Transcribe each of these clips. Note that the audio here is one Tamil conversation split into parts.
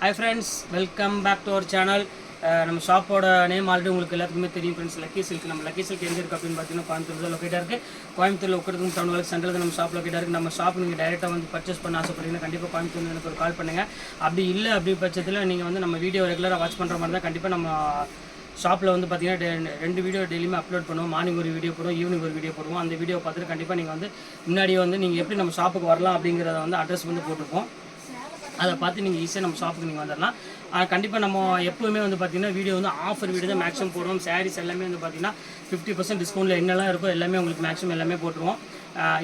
Hi friends, welcome back to our channel. நம்ம ஷாப்போட நேம் ஆல்ரெடி உங்களுக்கு எல்லாத்துக்குமே தெரியும் ஃப்ரெண்ட்ஸ். Lucky silk. நம்ம லக்கி சில்க் எங்கே இருக்குது அப்படின்னு பார்த்தீங்கன்னா கோயம்புத்தூர் தான் லொக்கேட்டாக இருக்குது. கோயம்புத்தூரில் உட்கிறதுக்கு டவுன் வேலை சென்டருக்கு நம்ம ஷாப் லொக்கேட்டாக இருக்குது. நம்ம ஷாப் நீங்கள் டேரெக்டாக வந்து பர்ச்சேஸ் பண்ண ஆசைப்பட்டீங்கன்னா கண்டிப்பாக கோயம்புத்தூர் எனக்கு ஒரு கால் பண்ணுங்கள். அப்படி இல்லை அப்படி பட்சத்தில் நீங்கள் வந்து நம்ம வீடியோ ரெகுலராக வாட்ச் பண்ணுற மாதிரி தான் கண்டிப்பாக நம்ம ஷாப்பில் வந்து பார்த்தீங்கன்னா 2 வீடியோ டெய்லியுமே அப்லோட் பண்ணுவோம். மார்னிங் ஒரு வீடியோ போடுவோம், ஈவினிங் ஒரு வீடியோ போடுவோம். அந்த வீடியோ பார்த்துட்டு கண்டிப்பாக நீங்கள் வந்து முன்னாடியே வந்து நீங்கள் எப்படி நம்ம ஷாப்புக்கு வரலாம் அப்படிங்கிறத வந்து அட்ரஸ் வந்து போட்டிருப்போம். அதை பார்த்து நீங்கள் ஈஸியாக நம்ம ஷாப்புக்கு நீங்கள் வந்துடலாம். கண்டிப்பாக நம்ம எப்போவுமே வந்து பார்த்திங்கன்னா வீடியோ வந்து ஆஃபர் வீடியோ தான் மேக்ஸிமம் போடுவோம். சாரீஸ் எல்லாமே வந்து பார்த்திங்கன்னா 50% டிஸ்கவுண்ட்டில் என்னெல்லாம் இருக்கோ எல்லாமே உங்களுக்கு மேக்ஸிமம் எல்லாமே போட்டுருவோம்.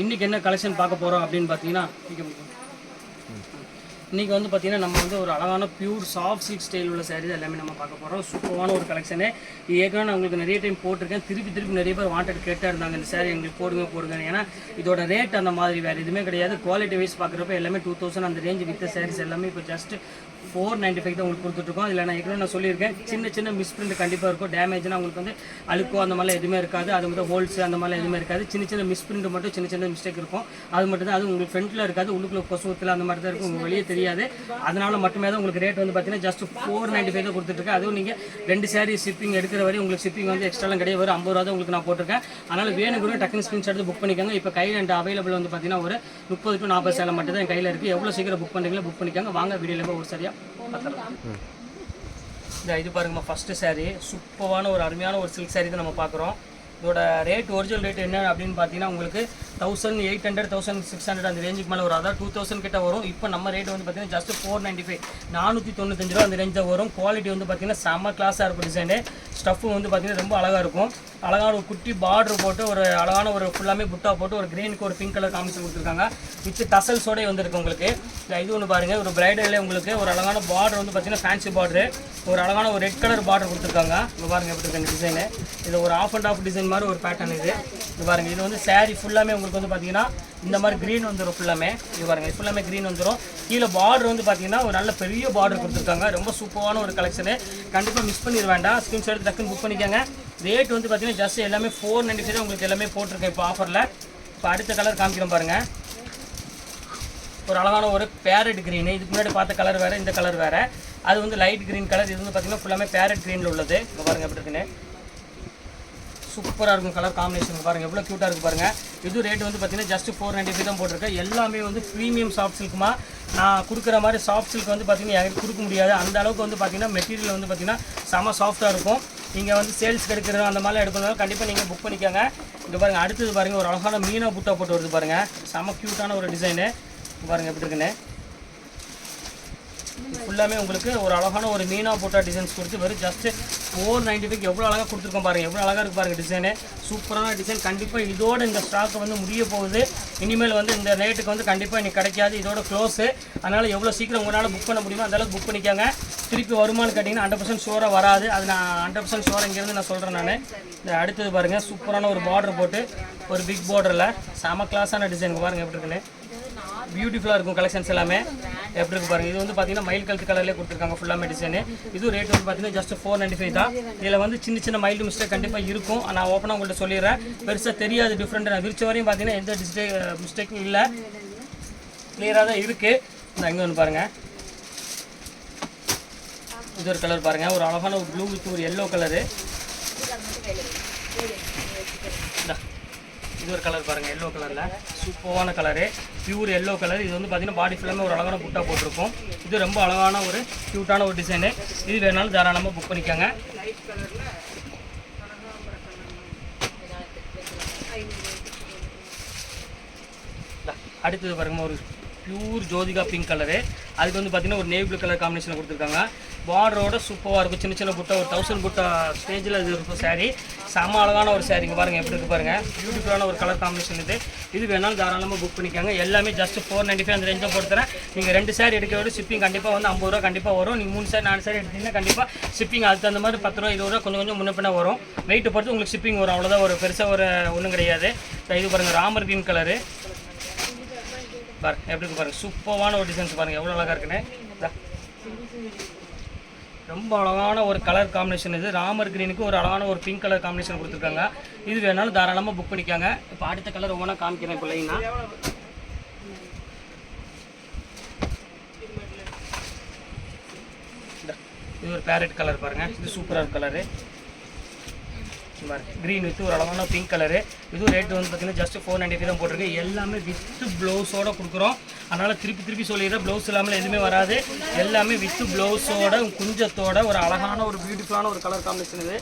இன்றைக்கி என்ன கலெக்ஷன் பார்க்க போகிறோம் அப்படின்னு பார்த்தீங்கன்னா இன்றைக்கி வந்து பார்த்திங்கன்னா நம்ம வந்து ஒரு அழகான பியூர் சாஃப்ட் சில்க் ஸ்டைல் உள்ள சாரீ தான் எல்லாமே நம்ம பார்க்க போகிறோம். சூப்பரான ஒரு கலெக்ஷனு. ஏற்கனவே நான் உங்களுக்கு நிறைய டைம் போட்டிருக்கேன். திருப்பி நிறைய பேர் வாண்டட் கேட்டாக இருந்தாங்க இந்த சாரீ எங்களுக்கு போடுங்க. ஏன்னா இதோட ரேட் அந்த மாதிரி வேறு எதுவுமே கிடையாது. குவாலிட்டி வைஸ் பார்க்குறப்ப எல்லாமே 2000 அந்த ரேஞ்சு வித்த சாரீஸ் எல்லாமே இப்போ ஜஸ்ட் 495 தான் உங்களுக்கு கொடுத்துட்ருக்கோம். இதில் நான் ஏற்கனவே நான் சொல்லியிருக்கேன், சின்ன மிஸ்பிரிண்ட் கண்டிப்பாக இருக்கும். டேமேஜ்னா உங்களுக்கு வந்து அழுக்கோ அந்த மாதிரிலாம் எதுவுமே இருக்காது. அது மட்டும் ஹோல்ஸ் அந்த மாதிரிலாம் எதுவுமே இருக்காது. சின்ன மிஸ்பிரிண்ட் மட்டும் சின்ன மிஸ்டேக் இருக்கும். அது மட்டும் தான். அது உங்களுக்கு ஃப்ரண்ட்டில் இருக்காது, உள்ளுக்குள்ள கொசுவத்தில் அந்த மாதிரி தான் இருக்கும். உங்களுக்கு வெளியே தெரியாது. அதனால மட்டுமே தான் உங்களுக்கு ரேட் வந்து பார்த்தீங்கன்னா ஜஸ்ட் 495 தான் கொடுத்துட்ருக்கேன். அதுவும் நீங்கள் 2 சாரீ ஷிப்பிங் எடுக்கிற வரை உங்களுக்கு ஷிப்பிங் வந்து எக்ஸ்ட்ராலாம் கிடையாது. ஒரு 50 ரூபா தான் உங்களுக்கு நான் போட்டிருக்கேன். அதனால் வேணுங்கிற டக்குனு ஸ்க்ரீன்ஷாட் எடுத்து புக் பண்ணிக்கோங்க. இப்போ கையில் ரெண்டு அவைலபிள் வந்து பார்த்தீங்கன்னா ஒரு 30 to 40 சேலை மட்டும் தான் என் கையில் இருக்குது. எவ்வளோ சீக்கிரம் புக் பண்ணுறீங்களோ புக் பண்ணிக்கோங்க. வாங்க வீடியோவில் போய் ஒரு சரியாக பார்த்துக்கலாம். இது பாருங்கம்மா, ஃபஸ்ட்டு சாரீ சூப்பரான ஒரு அருமையான ஒரு சில்க் சாரீ தான் நம்ம பார்க்குறோம். இதோட ரேட் ஒரிஜினல் ரேட் என்ன அப்படின்னு பார்த்தீங்கன்னா உங்களுக்கு 1800 1600 அந்த ரேஞ்சுக்கு மேலே வரும். அதாவது 2000 கிட்ட வரும். இப்போ நம்ம ரேட் வந்து பார்த்தீங்கன்னா ஜஸ்ட் 495 495 ரூபா அந்த ரேஞ்சில் வரும். குவாலிட்டி வந்து பார்த்தீங்கன்னா செம்ம கிளாஸாக இருக்கும். டிசைனு ஸ்டஃப்பு வந்து பார்த்தீங்கன்னா ரொம்ப அழகாக இருக்கும். அழகான ஒரு குட்டி பார்டர் போட்டு ஒரு அழகான ஒரு ஃபுல்லாமே புட்டா போட்டு ஒரு கிரீனுக்கு ஒரு பிங்க் கலர் காமிச்சு கொடுத்துருக்காங்க. வித் டசல்ஸோட வந்துருக்கு உங்களுக்கு. இது ஒன்று பாருங்கள், ஒரு பிரைடல்லே உங்களுக்கு ஒரு அழகான பார்டர் வந்து பார்த்தீங்கன்னா ஃபேன்சி பார்டரு, ஒரு அழகான ஒரு ரெட் கலர் பார்டர் கொடுத்துருக்காங்க. இப்போ பாருங்கள் எப்படி இருக்கு டிசைனு. இது ஒரு ஆஃப் அண்ட் ஆஃப் டிசைன் மாதிரி ஒரு பேட்டர்ன். இது பாருங்கள், இது வந்து சாரீ ஃபுல்லாமே உங்களுக்கு வந்து பார்த்தீங்கன்னா இந்த மாதிரி க்ரீன் வந்துடும் ஃபுல்லாமே. இது பாருங்கள், இது ஃபுல்லாமே க்ரீன் வந்துடும். கீழே பார்டர் வந்து பார்த்தீங்கன்னா ஒரு நல்ல பெரிய பார்டர் கொடுத்துருக்காங்க. ரொம்ப சூப்பரான ஒரு கலெக்ஷனு. கண்டிப்பாக மிஸ் பண்ணிட வேண்டாம். ஸ்க்ரீன்ஷாட் எடுத்து டக்குன்னு புக் பண்ணிக்கோங்க. ரேட் வந்து பார்த்தீங்கன்னா ஜஸ்ட் எல்லாமே 495 உங்களுக்கு எல்லாமே போட்டிருக்கேன் இப்போ ஆஃபரில். இப்போ அடுத்த கலர் காமிக்கிறோம் பாருங்கள். ஒரு அழகான ஒரு பேரட் க்ரீனு. இதுக்கு முன்னாடி பார்த்த கலர் வேறு, இந்த கலர் வேறு. அது வந்து லைட் க்ரீன் கலர். இது வந்து பார்த்தீங்கன்னா ஃபுல்லாமே பேரட் க்ரீனில் உள்ளது. இப்போ பாருங்கள் எப்படி இருக்குன்னு. சூப்பராக இருக்கும் கலர் காம்பினேஷன். பாருங்கள் எவ்வளோ க்யூட்டாக இருக்குது பாருங்கள். இது ரேட் வந்து பார்த்தீங்கன்னா ஜஸ்ட் 495 தான் போட்டிருக்கேன். எல்லாமே வந்து ப்ரீமியம் சாஃப்ட் சில்க்குமா. நான் கொடுக்குற மாதிரி சாஃப்ட் சில்க் வந்து பார்த்தீங்கன்னா எனக்கு கொடுக்க முடியாது. அந்த அளவுக்கு வந்து பார்த்தீங்கன்னா மெட்டீரியல் வந்து பார்த்தீங்கன்னா செம சாஃப்ட்டாக இருக்கும். நீங்கள் வந்து சேல்ஸ்க்கு எடுக்கிற அந்த மாதிரிலாம் எடுக்கணும், கண்டிப்பாக நீங்கள் புக் பண்ணிக்கோங்க. இங்கே பாருங்கள், அடுத்தது பாருங்கள், ஒரு அழகான மீனா புட்டா போட்டு வருது பாருங்கள். செம க்யூட்டான ஒரு டிசைனு. பாருங்கள் எப்படி இருக்குன்னு. ஃபுல்லாமே உங்களுக்கு ஒரு அழகான ஒரு மீனா போட்டா டிசைன்ஸ் கொடுத்து வெறும் ஜஸ்ட் 495 எவ்வளோ அழகாக கொடுத்துருக்கோம் பாருங்கள். எவ்வளோ அழகாக இருக்குது பாருங்கள் டிசைனு. சூப்பரான டிசைன். கண்டிப்பாக இதோட இந்த ஸ்டாக் வந்து முடிய போகுது. இனிமேல் வந்து இந்த ரேட்டுக்கு வந்து கண்டிப்பாக இன்னைக்கு கிடைக்காது. இதோட க்ளோஸு. அதனால் எவ்வளோ சீக்கிரம் உங்களால் புக் பண்ண முடியுமோ அந்தளவுக்கு புக் பண்ணிக்கோங்க. திருப்பி வருமானு கேட்டிங்கன்னா 100% ஷோராக வராது. அது நான் 100% ஷோராக இங்கேருந்து நான் சொல்கிறேன் நான். இந்த அடுத்தது பாருங்கள், சூப்பரான ஒரு பார்டர் போட்டு ஒரு பிக் பார்டரில் செம கிளாஸான டிசைன் பாருங்கள் எப்படி இருக்குன்னு. பியூட்டிஃபுல்லாக இருக்கும் கலெக்ஷன்ஸ் எல்லாமே. எப்படி இருக்குது பாருங்கள். இது வந்து பார்த்தீங்கன்னா மயில் கழுத்து கலர்லேயே கொடுத்துருக்காங்க ஃபுல்லாமே டிசைனு. இது ரேட் வந்து பார்த்தீங்கன்னா ஜஸ்ட் 495 தான். இதில் வந்து சின்ன மைல்டு மிஸ்டேக் கண்டிப்பாக இருக்கும். நான் ஓப்பனாக உங்கள்கிட்ட சொல்லிடுறேன். பெருசாக தெரியாது டிஃப்ரெண்ட். நான் விரிச்ச வரையும் பார்த்தீங்கன்னா எந்த மிஸ்டேக்கும் இல்லை, கிளியராக தான் இருக்குது. இந்த அங்கே ஒன்று பாருங்கள். இது ஒரு கலர் பாருங்கள், ஒரு அழகான ஒரு ப்ளூ வித் ஒரு எல்லோ கலரு. இது ஒரு கலர் பாருங்கள், எல்லோ கலரில் சூப்பரான கலரு, பியூர் எல்லோ கலர். இது வந்து பார்த்தீங்கன்னா பாடி ஃபுல்லாமே ஒரு அழகான புட்டா போட்டிருக்கும். இது ரொம்ப அழகான ஒரு க்யூட்டான ஒரு டிசைனு. இது வேணாலும் தாராளமாக புக் பண்ணிக்கோங்க. அடுத்தது பாருங்கள், ஒரு பியூர் ஜோதிகா பிங்க் கலரு. அதுக்கு வந்து பார்த்தீங்கன்னா ஒரு நேவி ப்ளூ கலர் காம்பினேஷனில் கொடுத்துருக்காங்க. பார்டரோட சூப்பராக இருக்கும். சின்ன புட்டா ஒரு 1000 புட்டா ஸ்டேஜில் இது இருக்கும் சாரீ. செம அழகான ஒரு சாரீங்க பாருங்கள் எப்படி இருக்குது பாருங்கள். பியூட்டிஃபுல்லான ஒரு கலர் காம்பினேஷன் இது. இது வேணாலும் தாராளமாக புக் பண்ணிக்கோங்க. எல்லாமே ஜஸ்ட் 495 அந்த ரேஞ்சாக போட்டுறேன். நீங்கள் 2 சாரீ எடுக்கிறோட ஷிப்பிங் கண்டிப்பாக வந்து 50 ரூபா கண்டிப்பாக வரும். நீங்கள் 3 சாரீ 4 சாரீ எடுத்தீங்கன்னா கண்டிப்பாக ஷிப்பிங் அதுக்கு தகுந்த மாதிரி 10 ரூபா 20 ரூபா கொஞ்சம் முன்ன பின்ன வரும். வெயிட்டை பொறுத்து உங்களுக்கு ஷிப்பிங் வரும். அவ்வளோதான், ஒரு பெருசாக ஒரு ஒன்றும் கிடையாது. இது பாருங்கள், ராமர் கிரீன் கலரு பாருங்கள் எப்படி இருக்குது பாருங்கள். சூப்பரான ஒரு டிசைன்ஸ் பாருங்கள் எவ்வளோ அழகாக இருக்குன்னு. ரொம்ப அழகான ஒரு கலர் காம்பினேஷன். இது ராமர் கிரீனுக்கு ஒரு அழகான ஒரு பிங்க் கலர் காம்பினேஷன் கொடுத்துருக்காங்க. இது வேணாலும் தாராளமாக புக் பண்ணிக்காங்க. இப்போ அடுத்த கலர் ஒவ்வொன்றா காமிக்கிறேன் பிள்ளைங்கன்னா. இது ஒரு பேரட் கலர் பாருங்கள், இது சூப்பராக கலரு. க்ரீன் வித் ஒரு அழகான பிங்க் கலரு. இதுவும் ரேட்டு வந்து பார்த்தீங்கன்னா ஜஸ்ட் 495 தான் போட்டிருக்கு. எல்லாமே வித்து ப்ளவுஸோடு கொடுக்குறோம். அதனால் திருப்பி சொல்லிடுறேன், ப்ளவுஸ் இல்லாமல் எதுவுமே வராது. எல்லாமே வித்து ப்ளவுஸோட குஞ்சத்தோட ஒரு அழகான ஒரு பியூட்டிஃபுல்லான ஒரு கலர் காம்பினேஷன் இது.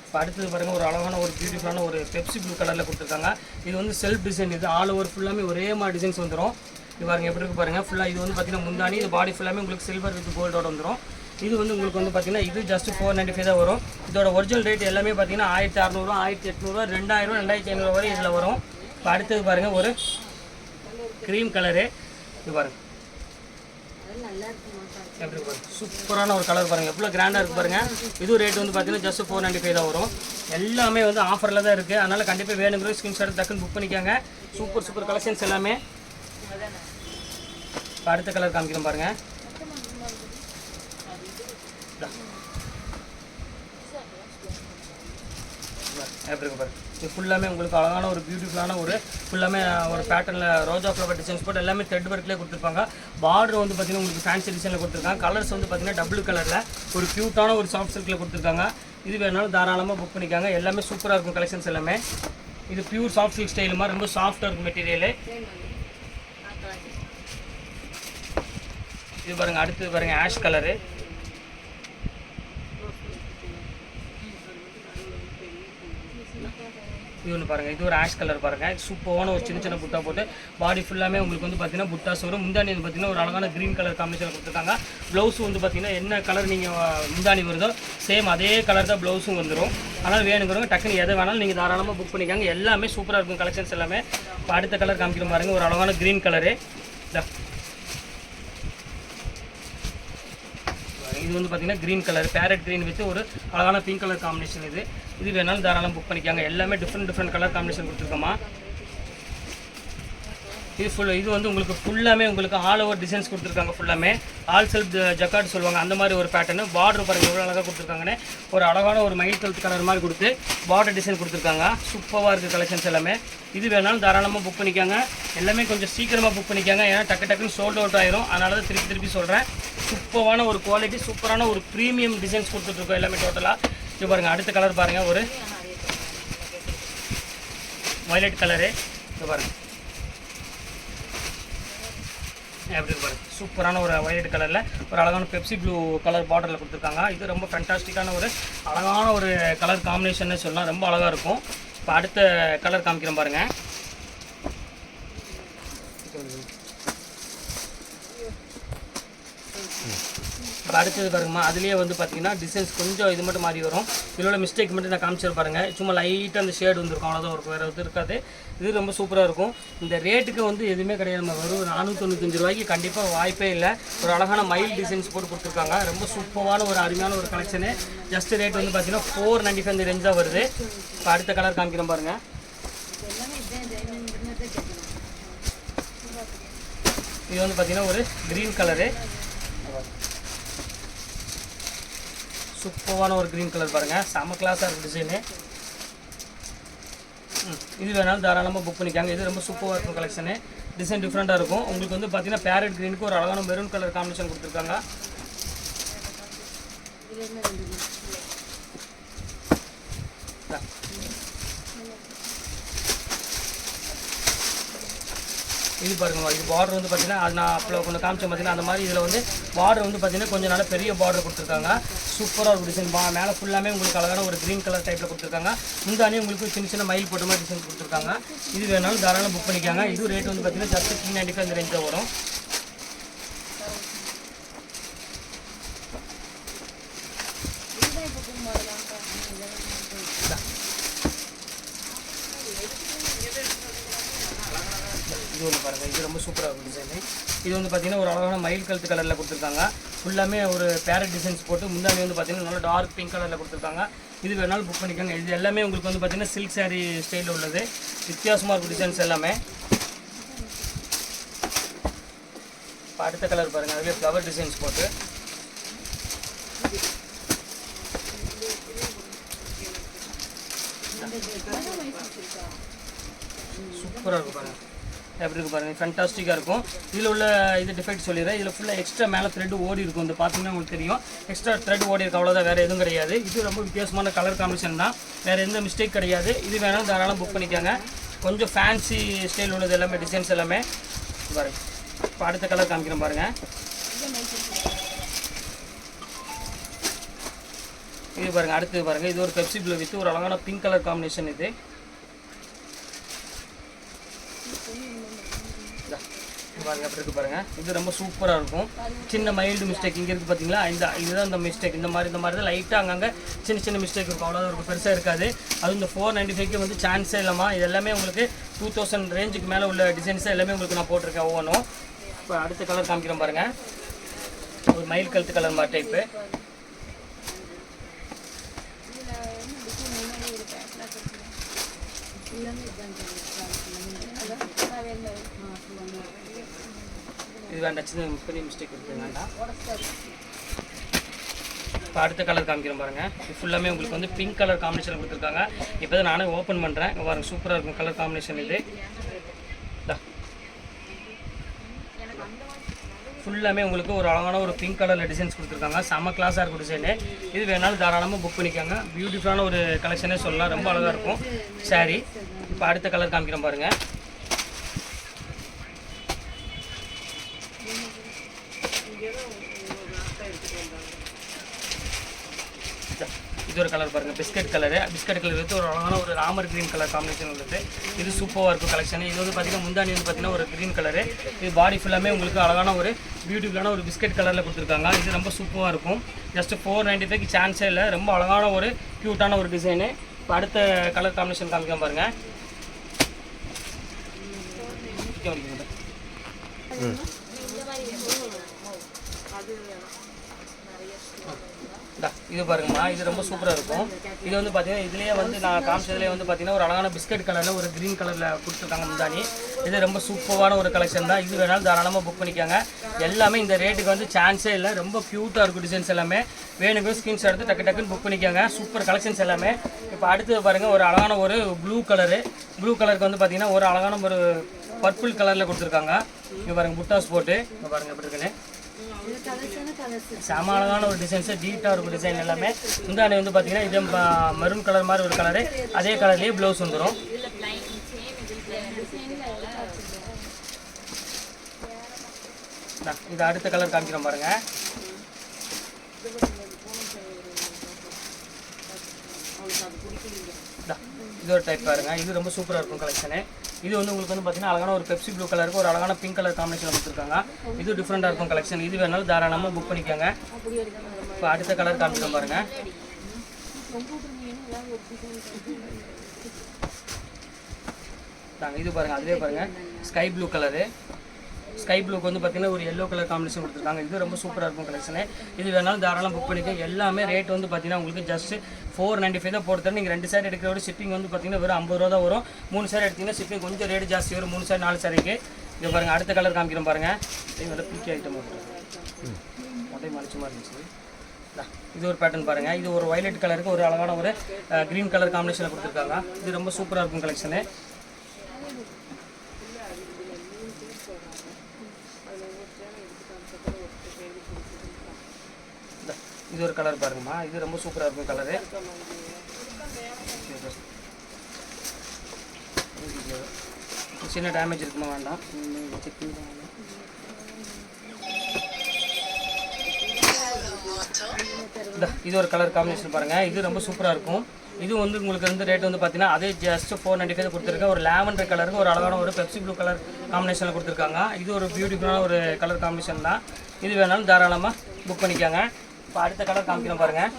இப்போ அடுத்தது பாருங்கள், ஒரு அழகான ஒரு பியூட்டிஃபுல்லான ஒரு பெப்சி ப்ளூ கலரில் கொடுத்துருக்காங்க. இது வந்து செல்ஃப் டிசைன். இது ஆல் ஓவர் ஃபுல்லாமே ஒரே மாதிரி டிசைன்ஸ் வந்துடும். இது பாருங்கள் எப்படி இருக்குது பாருங்கள். ஃபுல்லாக இது வந்து பார்த்தீங்கன்னா முந்தானி, இது பாடி ஃபுல்லாமே உங்களுக்கு சில்வர் வித் கோல்டோட வந்துடும். இது வந்து உங்களுக்கு வந்து பார்த்தீங்கன்னா இது ஜஸ்ட் 495 தான் வரும். இதோட ஒரிஜினல் ரேட் எல்லாமே பார்த்தீங்கன்னா 1600, 1800, 2000, 2500 வரை இதில் வரும். இப்போ அடுத்தது பாருங்கள், ஒரு க்ரீம் கலரு. இது பாருங்கள் எப்படி பாருங்கள், சூப்பரான ஒரு கலர் பாருங்கள், எவ்வளோ கிராண்டாக இருக்குது பாருங்கள். இது ரேட் வந்து பார்த்தீங்கன்னா ஜஸ்ட் 495 தான் வரும். எல்லாமே வந்து ஆஃபரில் தான் இருக்குது. அதனால் கண்டிப்பாக வேணுங்கிற ஸ்க்ரீன்ஷாட் டக்குன்னு புக் பண்ணிக்காங்க. சூப்பர் கலெக்ஷன்ஸ் எல்லாமே. இப்போ அடுத்த கலர் காமிக்கிறோம் பாருங்கள். எப்படி இருக்கு பாருங்க. இது ஃபுல்லாமே உங்களுக்கு அழகான ஒரு பியூட்டிஃபுல்லான ஒரு ஃபுல்லாமே ஒரு பேட்டர்னில் ரோஜா ஃப்ளவர் டிசைன்ஸ் போட்டு எல்லாமே த்ரெட் ஒர்க்லேயே கொடுத்துருப்பாங்க. பார்டர் வந்து பார்த்தீங்கன்னா உங்களுக்கு ஃபேன்சி டிசைனில் கொடுத்துருக்காங்க. கலர்ஸ் வந்து பார்த்தீங்கன்னா டபுள் கலரில் ஒரு க்யூட்டான ஒரு சாஃப்ட் சில்கில் கொடுத்துருக்காங்க. இது வேணாலும் தாராளமாக புக் பண்ணிக்காங்க. எல்லாமே சூப்பராக இருக்கும் கலெக்ஷன்ஸ் எல்லாமே. இது பியூர் சாஃப்ட் சில்க் ஸ்டைல் மாதிரி ரொம்ப சாஃப்டாக இருக்கும் மெட்டீரியலு. இது பாருங்கள், அடுத்தது பாருங்கள் ஆஷ் கலரு. இது ஒன்று பாருங்கள், இது ஒரு ஆஷ் கலர் பாருங்கள். சூப்பரான ஒரு சின்ன புட்டா போட்டு பாடி ஃபுல்லாமே உங்களுக்கு வந்து பார்த்தீங்கன்னா புட்டாஸ் வரும். முந்தானி வந்து பார்த்தீங்கன்னா ஒரு அழகான க்ரீன் கலர் காம்பினேஷன் கொடுத்துருக்காங்க. ப்ளவுஸ் வந்து பார்த்தீங்கன்னா என்ன கலர் நீங்கள் முந்தானி வருதோ சேம் அதே கலர் தான் ப்ளவுஸும் வந்துடும். அதனால் வேணுங்கிறவங்க டக்குன்னு எதை வேணாலும் நீங்கள் தாராளமாக புக் பண்ணிக்காங்க. எல்லாமே சூப்பராக இருக்கும் கலெக்ஷன்ஸ் எல்லாமே. இப்போ அடுத்த கலர் காமிக்கிற பாருங்கள், ஒரு அழகான க்ரீன் கலரு. இது வந்து பார்த்தீங்கன்னா green colour, farad green with ஒரு அழகான பிங்க் கலர் காம்பினேஷன். இது வேணாலும் தாராளம் புக் பண்ணிக்காங்க. எல்லாமே டிஃப்ரெண்ட் கலர் காம்பினேஷன் கொடுத்துருக்கோமா. இது வந்து உங்களுக்கு ஃபுல்லாமே உங்களுக்கு ஆல் ஓவர் டிசைன்ஸ் கொடுத்துருக்காங்க. ஃபுல்லாமே ஆல் செல்ஃப் ஜக்கார்ட் சொல்லுவாங்க, அந்த மாதிரி ஒரு பேட்டர்னு. பார்டர் பாருங்கள் எவ்வளோ அழகாக கொடுத்துருக்காங்கன்னு. ஒரு அழகான ஒரு மயில் கழுத்து கலர் மாதிரி கொடுத்து பார்டர் டிசைன் கொடுத்துருக்காங்க. சூப்பராக இருக்குது கலெக்ஷன்ஸ் எல்லாமே. இது வேணாலும் தாராளமாக புக் பண்ணிக்காங்க. எல்லாமே கொஞ்சம் சீக்கிரமாக புக் பண்ணிக்காங்க, ஏன்னா டக்குன்னு சோல்ட் அவுட் ஆயிரும். அதனால தான் திருப்பி சொல்கிறேன். சூப்பரான ஒரு குவாலிட்டி, சூப்பரான ஒரு ப்ரீமியம் டிசைன்ஸ் கொடுத்துட்ருக்கோம் எல்லாமே டோட்டலாக. இது பாருங்கள், அடுத்த கலர் பாருங்கள், ஒரு வயலட் கலரு. இது பாருங்கள் எப்படி பாருங்கள், சூப்பரான ஒரு வயலட் கலரில் ஒரு அழகான பெப்சி ப்ளூ கலர் பார்டரில் கொடுத்துருக்காங்க. இது ரொம்ப ஃபேண்டாஸ்டிக்கான ஒரு அழகான ஒரு கலர் காம்பினேஷன்னு சொல்லலாம், ரொம்ப அழகாக இருக்கும். இப்போ அடுத்த கலர் காமிக்கிறேன் பாருங்கள். இப்போ அடுத்தது பாருங்கம்மா, அதுலேயே வந்து பார்த்தீங்கன்னா டிசைன்ஸ் கொஞ்சம் இது மட்டும் மாறி வரும். இதோட மிஸ்டேக் மட்டும் நான் காமிச்சிரு பாருங்கள். சும்மா லைட்டாக அந்த ஷேடு வந்துருக்கும், அவ்வளோதான் இருக்கும், வேறு இது இருக்காது. இது ரொம்ப சூப்பராக இருக்கும். இந்த ரேட்டுக்கு வந்து எதுவுமே கிடையாது. நம்ம வெறும் 495 ரூபாய்க்கு கண்டிப்பாக வாய்ப்பே இல்லை. ஒரு அழகான மயில் டிசைன்ஸ் போட்டு கொடுத்துருக்காங்க. ரொம்ப சூப்பரான ஒரு அருமையான ஒரு கலெக்ஷனு. ஜஸ்ட் ரேட் வந்து பார்த்தீங்கன்னா 495 ரேஞ்ச் தான் வருது. இப்போ அடுத்த கலர் காமிக்கிறேன் பாருங்கள். இது வந்து பார்த்தீங்கன்னா ஒரு க்ரீன் கலரு. சூப்பரான ஒரு க்ரீன் கலர் பாருங்கள், செம கிளாஸாக இருக்குது டிசைனு. இது வேணாலும் தாராளமாக புக் பண்ணிக்காங்க. இது ரொம்ப சூப்பராக இருக்கும் கலெக்ஷனு. டிசைன் டிஃப்ரெண்ட்டாக இருக்கும். உங்களுக்கு வந்து பார்த்தீங்கன்னா பேரட் க்ரீனுக்கு ஒரு அழகான மெரூன் கலர் காம்பினேஷன் கொடுத்துருக்காங்க. இது பாருங்க, இது பார்டர் வந்து பார்த்தீங்கன்னா அது நான் அப்போ கொஞ்சம் காமிச்சேன் பார்த்தீங்கன்னா அந்த மாதிரி. இதில் வந்து பார்டர் வந்து பார்த்தீங்கன்னா கொஞ்சம் நல்ல பெரிய பார்டர் கொடுத்துருக்காங்க. சூப்பராக ஒரு டிசைன். மேலே ஃபுல்லாமே உங்களுக்கு அழகான ஒரு க்ரீன் கலர் டைப்பில் கொடுத்துருக்காங்க. முந்தானே உங்களுக்கு சின்ன மயில் போட்ட மாதிரி டிசைன் கொடுத்துருக்காங்க. இது வேணாலும் தாராளம் புக் பண்ணிக்காங்க. இது ரேட் வந்து பார்த்தீங்கன்னா ஜஸ்ட் 395 இந்த ரேஞ்சில் வரும். இது ஒன்று பாருங்கள், இது ரொம்ப சூப்பராக இருக்கும் டிசைனு. இது வந்து பார்த்தீங்கன்னா ஒரு அழகான மயில் கழுத்து கலரில் கொடுத்துருக்காங்க. ஃபுல்லாமே ஒரு பேரட் டிசைன்ஸ் போட்டு முந்தானி வந்து பார்த்தீங்கன்னா நல்லா டார்க் பிங்க் கலரில் கொடுத்துருக்காங்க. இது வேணாலும் புக் பண்ணிக்கோங்க. இது எல்லாமே உங்களுக்கு வந்து பார்த்தீங்கன்னா சில்க் சாரீ ஸ்டைலில் உள்ளது. வித்தியாசமாக இருக்கும் டிசைன்ஸ் எல்லாமே. இப்போ அடுத்த கலர் பாருங்கள், அதுவே ஃப்ளவர் டிசைன்ஸ் போட்டு சூப்பராக இருக்கும் பாருங்கள். எப்படி இருக்குது பாருங்கள், ஃபேண்டாஸ்டிக்காக இருக்கும். இதில் உள்ள இது டிஃபெக்ட் சொல்லிடுறேன். இதில் ஃபுல்லாக எக்ஸ்ட்ரா மேலே த்ரெட் ஓடி இருக்கும். இந்த பார்த்தீங்கன்னா உங்களுக்கு தெரியும், எக்ஸ்ட்ரா த்ரெட் ஓடி இருக்கும், அவ்வளோதான், வேறு எதுவும் கிடையாது. இது ரொம்ப வித்தியாசமான கலர் காம்பினேஷன் தான், வேறு எந்த மிஸ்டேக் கிடையாது. இது வேணாலும் தாராளம் புக் பண்ணிக்காங்க. கொஞ்சம் ஃபேன்சி ஸ்டைல் உள்ளது எல்லாமே, டிசைன்ஸ் எல்லாமே பாருங்கள். இப்போ அடுத்த கலர் காமிக்கிறேன் பாருங்கள். இது பாருங்கள், அடுத்தது பாருங்கள். இது ஒரு பெப்சி ப்ளூ வித் ஒரு அழகான பிங்க் கலர் காம்பினேஷன். இது பாருங்கள், அப்படி இருக்குது பாருங்கள். இது ரொம்ப சூப்பராக இருக்கும். சின்ன மைல்டு மிஸ்டேக் இங்கே இருக்குது பார்த்தீங்களா, இதுதான் இந்த மிஸ்டேக். இந்த மாதிரி தான் லைட்டாக அங்கங்கே சின்ன மிஸ்டேக் இருக்கும், அவ்வளோதான் இருக்கும், பெருசாக இருக்காது. அது இந்த 495க்கு வந்து சான்ஸே இல்லாமல் இது எல்லாமே உங்களுக்கு 2000 ரேஞ்சுக்கு மேலே உள்ள டிசைன்ஸ் எல்லாமே உங்களுக்கு நான் போட்டிருக்கேன் ஒவ்வொன்றும். இப்போ அடுத்த கலர் காமிக்கிறேன் பாருங்கள். ஒரு மயில் கழுத்து கலர் மாதிரி டைப்பு. இது வேண்டாம், சின்ன பெரிய மிஸ்டேக் இருக்குது, வேண்டாம். இப்போ அடுத்த கலர் காமிக்கிறோம் பாருங்கள். இது ஃபுல்லாமே உங்களுக்கு வந்து பிங்க் கலர் காம்பினேஷன் கொடுத்துருக்காங்க. இப்போ தான் நானே ஓப்பன் பண்ணுறேன். இங்கே பாருங்கள், சூப்பராக இருக்கும் கலர் காம்பினேஷன். இது ஃபுல்லாமே உங்களுக்கு ஒரு அழகான ஒரு பிங்க் கலரில் டிசைன்ஸ் கொடுத்துருக்காங்க. செம்ம கிளாஸாக இருக்கும் டிசைனு. இது வேணாலும் தாராளமாக புக் பண்ணிக்கோங்க. பியூட்டிஃபுல்லான ஒரு கலெக்ஷனே சொல்லலாம், ரொம்ப அழகாக இருக்கும் சாரீ. இப்போ அடுத்த கலர் காமிக்கிறோம் பாருங்கள். இது ஒரு கலர் பாருங்கள், பிஸ்கட் கலரு. பிஸ்கட் கலர் வந்து ஒரு அழகான ஒரு ராமர் க்ரீன் கலர் காம்பினேஷன் உள்ளது. இது சூப்பராக இருக்கும் கலெக்ஷன். இது வந்து பார்த்திங்கன்னா முந்தானி வந்து பார்த்திங்கன்னா ஒரு க்ரீன் கலரு. இது பாடி ஃபுல்லாமே உங்களுக்கு அழகான ஒரு பியூட்டிஃபுல்லான ஒரு பிஸ்கட் கலரில் கொடுத்துருக்காங்க. இது ரொம்ப சூப்பராக இருக்கும். ஜஸ்ட் 495க்கு சான்ஸே இல்லை, ரொம்ப அழகான ஒரு க்யூட்டான ஒரு டிசைனு. இப்போ அடுத்த கலர் காம்பினேஷன் காமிக்க பாருங்கள். இது பாருங்கம்மா, இது ரொம்ப சூப்பராக இருக்கும். இது வந்து பார்த்தீங்கன்னா இதுலேயே வந்து நான் காமிச்சதுலேயே வந்து பார்த்தீங்கன்னா ஒரு அழகான பிஸ்கட் கலரில் ஒரு க்ரீன் கலரில் கொடுத்துருக்காங்க முந்தானி. இது ரொம்ப சூப்பரான ஒரு கலெக்ஷன் தான். இது வேணாலும் தாராளமாக புக் பண்ணிக்காங்க. எல்லாமே இந்த ரேட்டுக்கு வந்து சான்ஸே இல்லை, ரொம்ப க்யூட்டாக இருக்கும் டிசைன்ஸ் எல்லாமே. வேணுங்க ஸ்க்ரீன்ஷாட் எடுத்து டக்குன்னு புக் பண்ணிக்காங்க. சூப்பர் கலெக்ஷன்ஸ் எல்லாமே. இப்போ அடுத்தது பாருங்கள், ஒரு அழகான ஒரு ப்ளூ கலரு. ப்ளூ கலருக்கு வந்து பார்த்தீங்கன்னா ஒரு அழகான ஒரு பர்பிள் கலரில் கொடுத்துருக்காங்க. இங்கே பாருங்கள், புட்டாஸ் போட்டு இங்கே பாருங்கள் எப்படி இருக்குன்னு. செம அழகான ஒரு டிசைன்ஸு, டீட்டாக இருக்கும் டிசைன் எல்லாமே. முந்தானி வந்து பார்த்தீங்கன்னா இது மெரூன் கலர் மாதிரி ஒரு கலரு, அதே கலர்லேயே ப்ளவுஸ் வந்துடும். இது அடுத்த கலர் காமிக்கிறோம் பாருங்கள். இது ஒரு டைப் பாருங்கள். இது ரொம்ப சூப்பராக இருக்கும் கலெக்ஷனு. இது வந்து உங்களுக்கு வந்து பார்த்தீங்கன்னா அழகான ஒரு பெப்சி ப்ளூ கலருக்கு ஒரு அழகான பிங்க் கலர் காம்பினேஷன் கொடுத்துருக்காங்க. இது டிஃப்ரெண்ட்டாக இருக்கும் கலெக்ஷன். இது வேணாலும் தாராளமாக புக் பண்ணிக்கோங்க. இப்போ அடுத்த கலர் காமிக்கிறோம் பாருங்கள். இது பாருங்கள், அதுவே பாருங்கள், ஸ்கை ப்ளூ கலரு. ஸ்கை ப்ளூக்கு வந்து பார்த்தீங்கன்னா ஒரு எல்லோ கலர் காம்பினேஷன் கொடுத்துருக்காங்க. இது ரொம்ப சூப்பராக இருக்கும் கலெக்ஷனு. இது வேணாலும் தாராளம் புக் பண்ணிக்க. எல்லாமே ரேட் வந்து பார்த்தீங்கன்னா உங்களுக்கு ஜஸ்ட் 495 தான் போட்டு. நீங்கள் 2 சாரி எடுக்கிறோட ஷிப்பிங் வந்து பார்த்தீங்கன்னா வெறும் 50 ரூபா தான் வரும். 3 சாரி எடுத்திங்கன்னா ஷிப்பிங் கொஞ்சம் ரேட் ஜாஸ்தி வரும். 3 சாரி 4 சாரிக்கு. இது பாருங்கள், அடுத்த கலர் காமிக்கிறோம் பாருங்கள். இது வந்து பிக்கி ஐட்டம் மொட்டை மலிச்சு மாதிரி இருந்துச்சு. இது ஒரு பேட்டர்ன் பாருங்கள். இது ஒரு வயலட் கலருக்கு ஒரு அழகான ஒரு க்ரீன் கலர் காம்பினேஷனில் கொடுத்துருக்காங்க. இது ரொம்ப சூப்பராக இருக்கும் கலெக்ஷனு. இது ஒரு கலர் பாருங்கம்மா, இது ரொம்ப சூப்பராக இருக்கும் கலரு. சின்ன டேமேஜ் இருக்குமா, வேண்டாம், செக் பண்ணி. இது ஒரு கலர் காம்பினேஷன் பாருங்கள். இது ரொம்ப சூப்பராக இருக்கும். இது வந்து உங்களுக்கு வந்து ரேட் வந்து பார்த்தீங்கன்னா அதே ஜஸ்ட் 495 கொடுத்துருக்கேன். ஒரு லாவெண்டர் கலருக்கு ஒரு அழகான ஒரு பெப்சி ப்ளூ கலர் காம்பினேஷனில் கொடுத்துருக்காங்க. இது ஒரு பியூட்டிஃபுல்லான ஒரு கலர் காம்பினேஷன் தான். இது வேணாலும் தாராளமாக புக் பண்ணிக்காங்க. இப்போ அடுத்த கலர் காமிக்கிறோம் பாருங்கள்.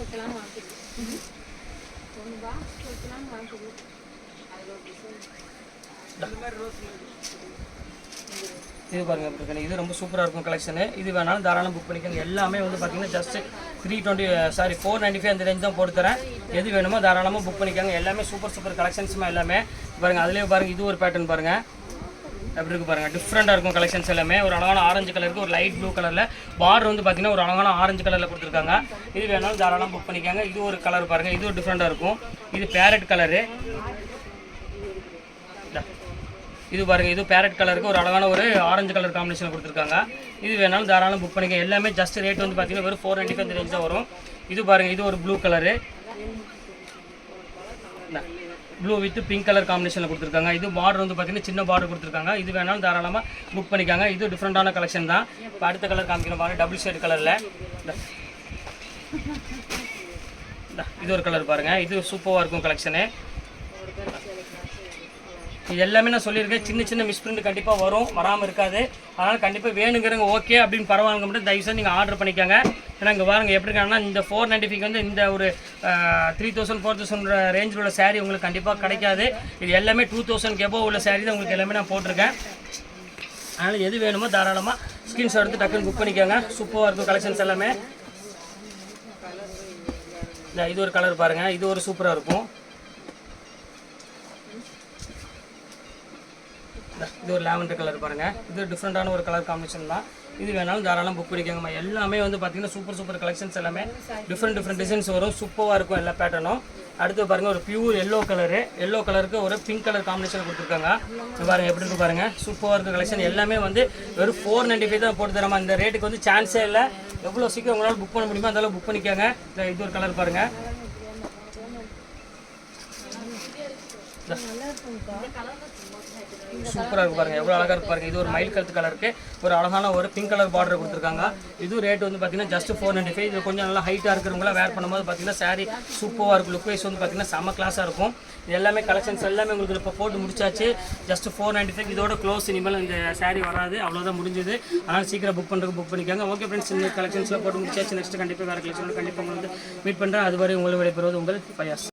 இது பாருங்கள் எப்படி இருக்கு. இது ரொம்ப சூப்பராக இருக்கும் கலெக்ஷனு. இது வேணாலும் தாராளம் புக் பண்ணிக்கோங்க. எல்லாமே வந்து பார்த்தீங்கன்னா ஜஸ்ட் 495 அந்த ரேஞ்ச் தான் போட்டு தரேன். எது வேணுமோ தாராளமாக புக் பண்ணிக்கோங்க. எல்லாமே சூப்பர் கலெக்ஷன்ஸுமே எல்லாமே பாருங்கள். அதுலேயே பாருங்கள், இது ஒரு பேட்டர்ன் பாருங்கள் எப்படி இருக்குது பாருங்கள். டிஃப்ரெண்ட்டாக இருக்கும் கலெக்ஷன்ஸ் எல்லாமே. ஒரு அழகான ஆரஞ்சு கலருக்கு ஒரு லைட் ப்ளூ கலரில் பார்டர் வந்து பார்த்தீங்கன்னா ஒரு அழகான ஆரஞ்சு கலரில் கொடுத்துருக்காங்க. இது வேணாலும் தாராளமாக புக் பண்ணிக்கோங்க. இது ஒரு கலர் பாருங்கள், இது ஒரு டிஃப்ரெண்ட்டாக இருக்கும். இது பேரட் கலரு. இது பாருங்கள், இது பேரட் கலருக்கு ஒரு அழகான ஒரு ஆரஞ்சு கலர் காம்பினேஷன் கொடுத்துருக்காங்க. இது வேணாலும் தாராளம் புக் பண்ணிக்க. எல்லாமே ஜஸ்ட் ரேட் வந்து பார்த்தீங்கன்னா வெறும் 495 ரேஞ்ச் தான் வரும். இது பாருங்கள், இது ஒரு blue colour, blue with pink colour காம்பினேஷனில் கொடுத்துருக்காங்க. இது பார்டர் வந்து பார்த்தீங்கன்னா சின்ன பார்டர் கொடுத்துருக்காங்க. இது வேணாலும் தாராளமாக புக் பண்ணிக்காங்க. இது டிஃப்ரெண்ட்டான கலெக்ஷன் தான். இப்போ அடுத்த கலர் காமிக்கணும் பாருங்கள், டபுள் ஷேட் கலரில். இது ஒரு கலர் பாருங்கள், இது சூப்பராக இருக்கும் கலெக்ஷனு. இது எல்லாமே நான் சொல்லியிருக்கேன், சின்ன சின்ன மிஸ்பிரிண்ட் கண்டிப்பாக வரும், வராமல் இருக்காது. அதனால் கண்டிப்பாக வேணுங்கிறவங்க ஓகே அப்படின்னு பரவாயில்ல மட்டும் தயவுசெய்து நீங்கள் ஆர்டர் பண்ணிக்கோங்க. ஏன்னா இங்கே பாருங்கள் எப்படி இருக்காங்கன்னா, இந்த 495 வந்து இந்த ஒரு 3000 4000 ரேஞ்சில் உள்ள சாரீ உங்களுக்கு கண்டிப்பாக கிடைக்காது. இது எல்லாமே 2000 எபோவ் உள்ள சாரீ தான் உங்களுக்கு எல்லாமே நான் போட்டிருக்கேன். அதனால் எது வேணுமோ தாராளமாக ஸ்க்ரீன்ஷாட் எடுத்து டக்குன்னு புக் பண்ணிக்கோங்க. சூப்பராக இருக்கும் கலெக்ஷன்ஸ் எல்லாமே. இது ஒரு கலர் பாருங்கள், இது ஒரு சூப்பராக இருக்கும். இது ஒரு லாவெண்டர் கலர் பாருங்கள், இது டிஃப்ரெண்ட்டான ஒரு கலர் காம்பினேஷன் தான். இது வேணாலும் தாராளம் புக் பண்ணிக்கோங்கம்மா. எல்லாமே வந்து பார்த்தீங்கன்னா சூப்பர் கலெக்ஷன்ஸ் எல்லாமே டிஃப்ரெண்ட் டிசைன்ஸ் வரும். சூப்பராக இருக்கும் எல்லா பேட்டர்னும். அடுத்து பாருங்கள், ஒரு பியூர் எல்லோ கலரு, எல்லோ கலருக்கு ஒரு பிங்க் கலர் காம்பினேஷன் கொடுத்துருக்காங்க. பாருங்கள் எப்படி இருக்கு பாருங்கள், சூப்பராக இருக்க கலெக்ஷன். எல்லாமே வந்து வெறும் 495 தான் போட்டு தரமா. இந்த ரேட்டுக்கு வந்து சான்ஸே இல்லை. எவ்வளோ சீக்கிரம் உங்களால் புக் பண்ண முடியுமோ அந்தளவு புக் பண்ணிக்கோங்க. இது ஒரு கலர் பாருங்கள், சூப்பராக இருக்கு பாருங்கள், எவ்வளோ அழகாக இருக்கு பாருங்கள். இது ஒரு மயில் கலர் கலருக்கு ஒரு அழகான ஒரு பிங்க் கலர் பார்டர் கொடுத்துருக்காங்க. இது ரேட் வந்து பார்த்தீங்கன்னா ஜஸ்ட் 495. இது கொஞ்சம் நல்லா ஹைட்டாக இருக்கிறவங்களாம் வேர் பண்ணும்போது பார்த்தீங்கன்னா சாரீ சூப்பராக இருக்கும். லுக் வைஸ் வந்து பார்த்தீங்கன்னா செம்ம கிளாஸாக இருக்கும். இது எல்லாமே கலெக்ஷன்ஸ் எல்லாமே உங்களுக்கு இப்போ போட்டு முடிச்சாச்சு. ஜஸ்ட் 495. இதோட க்ளோஸ், இனிமேல் இந்த சாரீ வராது, அவ்வளோதான் முடிஞ்சது. அதனால் சீக்கிரம் புக் பண்ணுறதுக்கு புக் பண்ணிக்கோங்க. ஓகே ஃப்ரெண்ட்ஸ், இந்த கலெக்ஷன்ஸில் போட்டு முடிச்சாச்சு. நெக்ஸ்ட் கண்டிப்பாக வேறு கலெக்ஷன் கண்டிப்பாக உங்களுக்கு மீட் பண்ணுறேன். அதுவரை உங்களை விடைபெறுவது உங்கள் ஃபயாஸ்.